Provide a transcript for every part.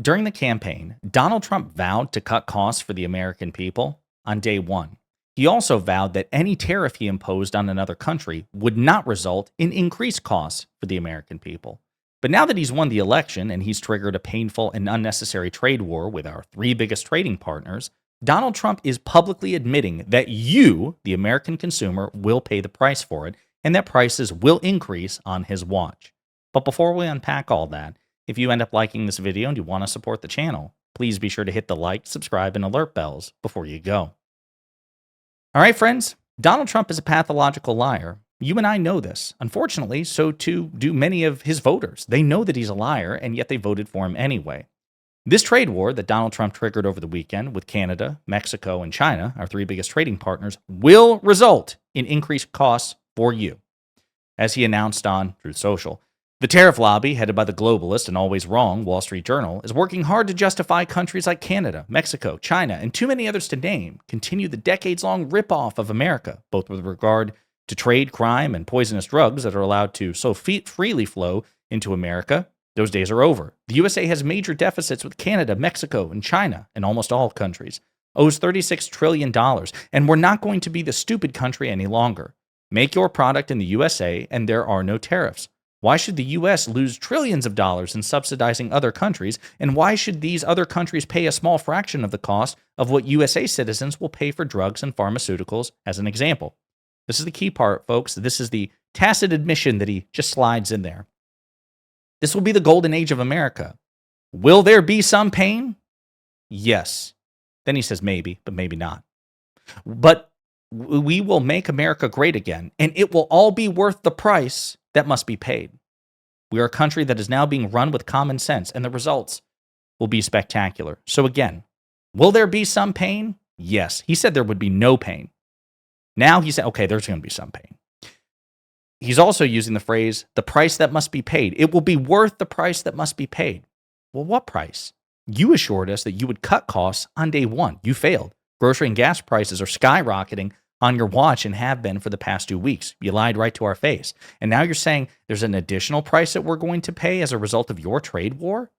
During the campaign, Donald Trump vowed to cut costs for the American people on day one. He also vowed that any tariff he imposed on another country would not result in increased costs for the American people. But now that he's won the election and he's triggered a painful and unnecessary trade war with our three biggest trading partners, Donald Trump is publicly admitting that you, the American consumer, will pay the price for it, and that prices will increase on his watch. But before we unpack all that, if you end up liking this video and you want to support the channel, please be sure to hit the like, subscribe, and alert bells before you go. All right, friends, Donald Trump is a pathological liar. You and I know this. Unfortunately, so too do many of his voters. They know that he's a liar, and yet they voted for him anyway. This trade war that Donald Trump triggered over the weekend with Canada, Mexico, and China, our three biggest trading partners, will result in increased costs for you. As he announced on Truth Social, the tariff lobby, headed by the globalist and always wrong Wall Street Journal, is working hard to justify countries like Canada, Mexico, China, and too many others to name continue the decades-long ripoff of America, both with regard to trade, crime, and poisonous drugs that are allowed to so freely flow into America. Those days are over. The USA has major deficits with Canada, Mexico, and China, and almost all countries, owes $36 trillion, and we're not going to be the stupid country any longer. Make your product in the USA, and there are no tariffs. Why should the U.S. lose trillions of dollars in subsidizing other countries, and why should these other countries pay a small fraction of the cost of what USA citizens will pay for drugs and pharmaceuticals, as an example? This is the key part, folks. This is the tacit admission that he just slides in there. This will be the golden age of America. Will there be some pain? Yes. Then he says maybe, but maybe not. But we will make America great again, and it will all be worth the price that must be paid. We are a country that is now being run with common sense, and the results will be spectacular. So again, will there be some pain? Yes. He said there would be no pain. Now he said, okay, there's going to be some pain. He's also using the phrase, the price that must be paid. It will be worth the price that must be paid. Well, what price? You assured us that you would cut costs on day one. You failed. Grocery and gas prices are skyrocketing on your watch and have been for the past 2 weeks. You lied right to our face. And now you're saying there's an additional price that we're going to pay as a result of your trade war?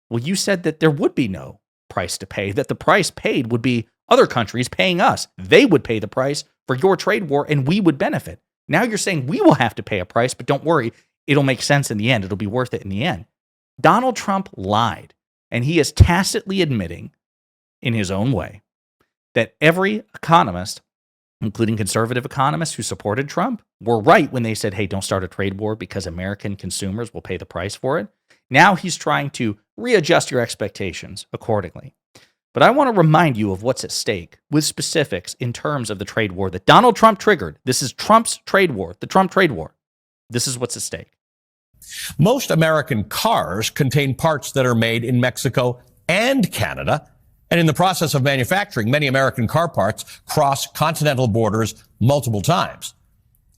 Well, you said that there would be no price to pay, that the price paid would be other countries paying us. They would pay the price for your trade war and we would benefit. Now you're saying we will have to pay a price, but don't worry, it'll make sense in the end. It'll be worth it in the end. Donald Trump lied, and he is tacitly admitting in his own way that every economist, including conservative economists who supported Trump, were right when they said, hey, don't start a trade war because American consumers will pay the price for it. Now he's trying to readjust your expectations accordingly. But I want to remind you of what's at stake with specifics in terms of the trade war that Donald Trump triggered. This is Trump's trade war, the Trump trade war. This is what's at stake. Most American cars contain parts that are made in Mexico and Canada. And in the process of manufacturing, many American car parts cross continental borders multiple times.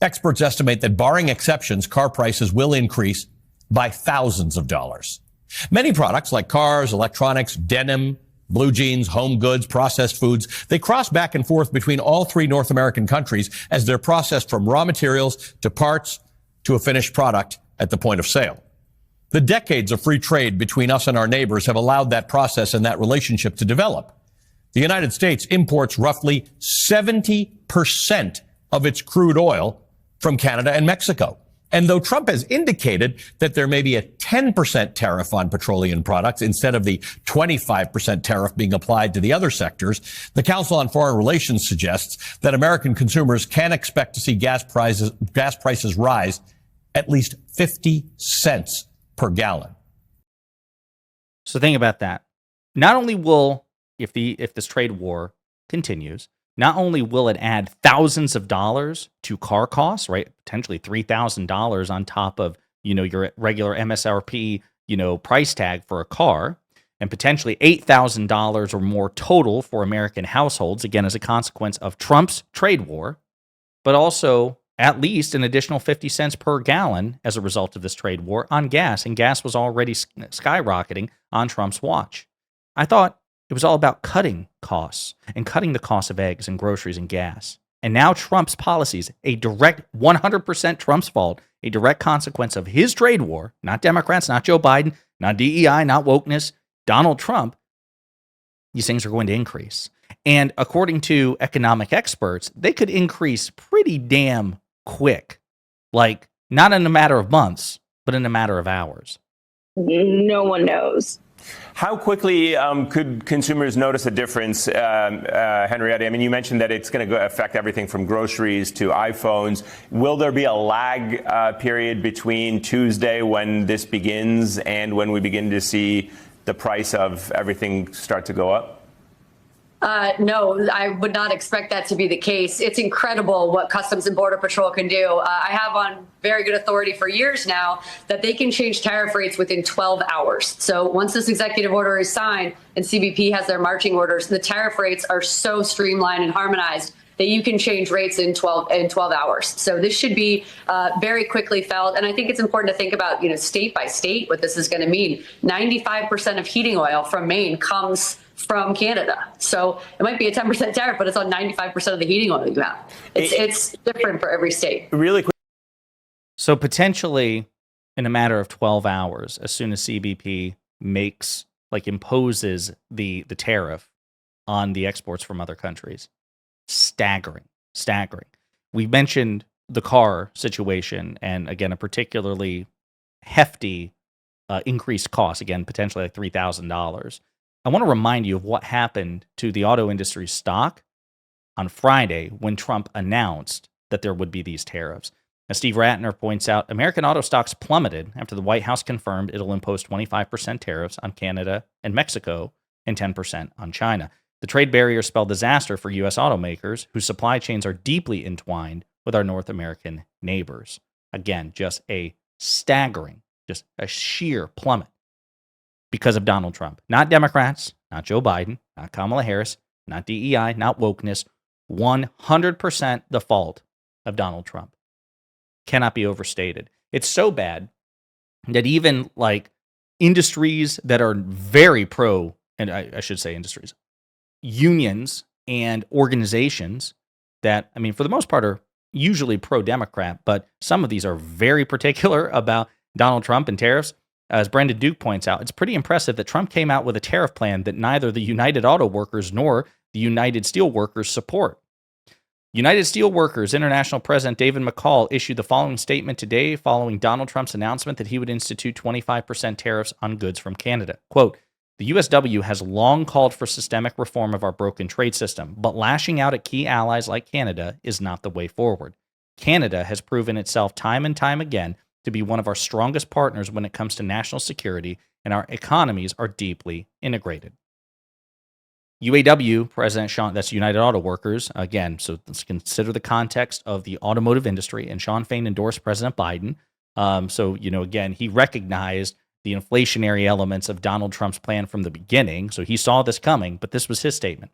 Experts estimate that, barring exceptions, car prices will increase by thousands of dollars. Many products like cars, electronics, denim, blue jeans, home goods, processed foods, they cross back and forth between all three North American countries as they're processed from raw materials to parts to a finished product at the point of sale. The decades of free trade between us and our neighbors have allowed that process and that relationship to develop. The United States imports roughly 70% of its crude oil from Canada and Mexico. And though Trump has indicated that there may be a 10% tariff on petroleum products instead of the 25% tariff being applied to the other sectors, the Council on Foreign Relations suggests that American consumers can expect to see gas prices rise at least 50 cents per gallon. So think about that. Not only will, if this trade war continues, not only will it add thousands of dollars to car costs, right? Potentially $3,000 on top of, your regular MSRP, price tag for a car, and potentially $8,000 or more total for American households, again, as a consequence of Trump's trade war, but also at least an additional 50 cents per gallon as a result of this trade war on gas, and gas was already skyrocketing on Trump's watch. I thought it was all about cutting costs and cutting the cost of eggs and groceries and gas. And now Trump's policies, a direct 100% Trump's fault, a direct consequence of his trade war, not Democrats, not Joe Biden, not DEI, not wokeness, Donald Trump, these things are going to increase. And according to economic experts, they could increase pretty damn quick. Like, not in a matter of months, but in a matter of hours. No one knows. How quickly could consumers notice a difference, Henrietta? I mean, you mentioned that it's going to affect everything from groceries to iPhones. Will there be a lag period between Tuesday, when this begins, and when we begin to see the price of everything start to go up? No, I would not expect that to be the case. It's incredible what Customs and Border Patrol can do. I have on very good authority for years now that they can change tariff rates within 12 hours. So once this executive order is signed and CBP has their marching orders, the tariff rates are so streamlined and harmonized that you can change rates in 12 hours. So this should be very quickly felt. And I think it's important to think about, state by state, what this is going to mean. 95% of heating oil from Maine comes from Canada. So it might be a 10% tariff, but it's on 95% of the heating oil you have. It's different for every state. Really quick. So potentially in a matter of 12 hours, as soon as CBP imposes the tariff on the exports from other countries. Staggering. We mentioned the car situation, and again, a particularly hefty increased cost, again, potentially like $3,000. I want to remind you of what happened to the auto industry stock on Friday when Trump announced that there would be these tariffs. As Steve Ratner points out, American auto stocks plummeted after the White House confirmed it'll impose 25% tariffs on Canada and Mexico and 10% on China. The trade barrier spelled disaster for U.S. automakers, whose supply chains are deeply entwined with our North American neighbors. Again, just a staggering, just a sheer plummet because of Donald Trump. Not Democrats, not Joe Biden, not Kamala Harris, not DEI, not wokeness. 100% the fault of Donald Trump. Cannot be overstated. It's so bad that even industries that are very pro, and I should say industries, unions and organizations that, for the most part, are usually pro-Democrat, but some of these are very particular about Donald Trump and tariffs. As Brendan Duke points out, it's pretty impressive that Trump came out with a tariff plan that neither the United Auto Workers nor the United Steelworkers support. United Steelworkers International President David McCall issued the following statement today following Donald Trump's announcement that he would institute 25% tariffs on goods from Canada. Quote, "The USW has long called for systemic reform of our broken trade system, but lashing out at key allies like Canada is not the way forward. Canada has proven itself time and time again to be one of our strongest partners when it comes to national security, and our economies are deeply integrated." UAW President Sean, that's United Auto Workers, again, so let's consider the context of the automotive industry, and Sean Fain endorsed President Biden. Again, he recognized the inflationary elements of Donald Trump's plan from the beginning, so he saw this coming, but this was his statement.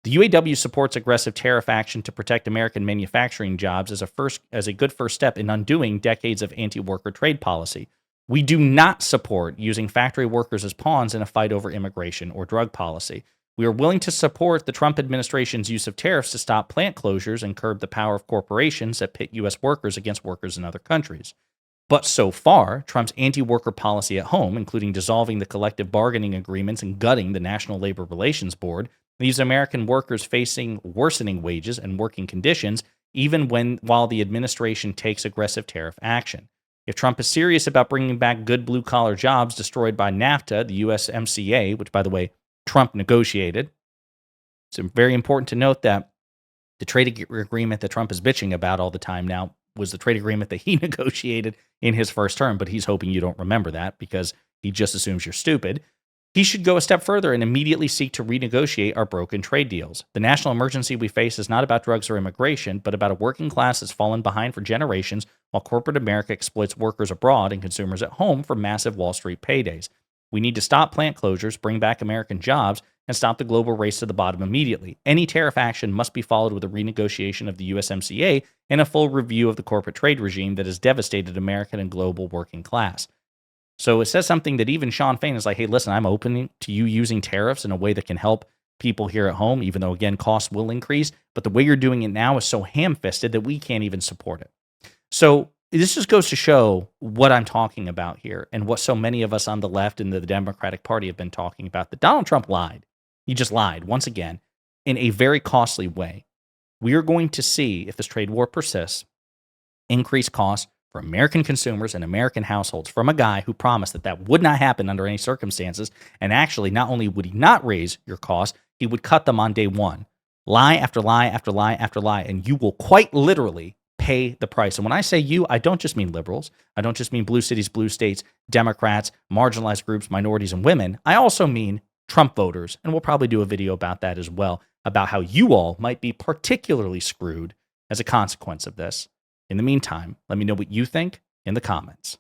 "The UAW supports aggressive tariff action to protect American manufacturing jobs as a good first step in undoing decades of anti-worker trade policy. We do not support using factory workers as pawns in a fight over immigration or drug policy. We are willing to support the Trump administration's use of tariffs to stop plant closures and curb the power of corporations that pit U.S. workers against workers in other countries. But so far, Trump's anti-worker policy at home, including dissolving the collective bargaining agreements and gutting the National Labor Relations Board, leaves American workers facing worsening wages and working conditions even while the administration takes aggressive tariff action. If Trump is serious about bringing back good blue-collar jobs destroyed by NAFTA, the USMCA, which, by the way, Trump negotiated, it's very important to note that the trade agreement that Trump is bitching about all the time now was the trade agreement that he negotiated in his first term, but he's hoping you don't remember that because he just assumes you're stupid. He should go a step further and immediately seek to renegotiate our broken trade deals. The national emergency we face is not about drugs or immigration, but about a working class that's fallen behind for generations while corporate America exploits workers abroad and consumers at home for massive Wall Street paydays. We need to stop plant closures, bring back American jobs, and stop the global race to the bottom immediately. Any tariff action must be followed with a renegotiation of the USMCA and a full review of the corporate trade regime that has devastated American and global working class. So it says something that even Sean Fain is like, hey, listen, I'm open to you using tariffs in a way that can help people here at home, even though, again, costs will increase. But the way you're doing it now is so ham-fisted that we can't even support it. So this just goes to show what I'm talking about here and what so many of us on the left and the Democratic Party have been talking about, that Donald Trump lied. He just lied once again in a very costly way. We are going to see, if this trade war persists, increased costs for American consumers and American households from a guy who promised that that would not happen under any circumstances. And actually, not only would he not raise your costs, he would cut them on day one. Lie after lie after lie after lie, and you will quite literally pay the price. And when I say you, I don't just mean liberals. I don't just mean blue cities, blue states, Democrats, marginalized groups, minorities, and women. I also mean Trump voters. And we'll probably do a video about that as well, about how you all might be particularly screwed as a consequence of this. In the meantime, let me know what you think in the comments.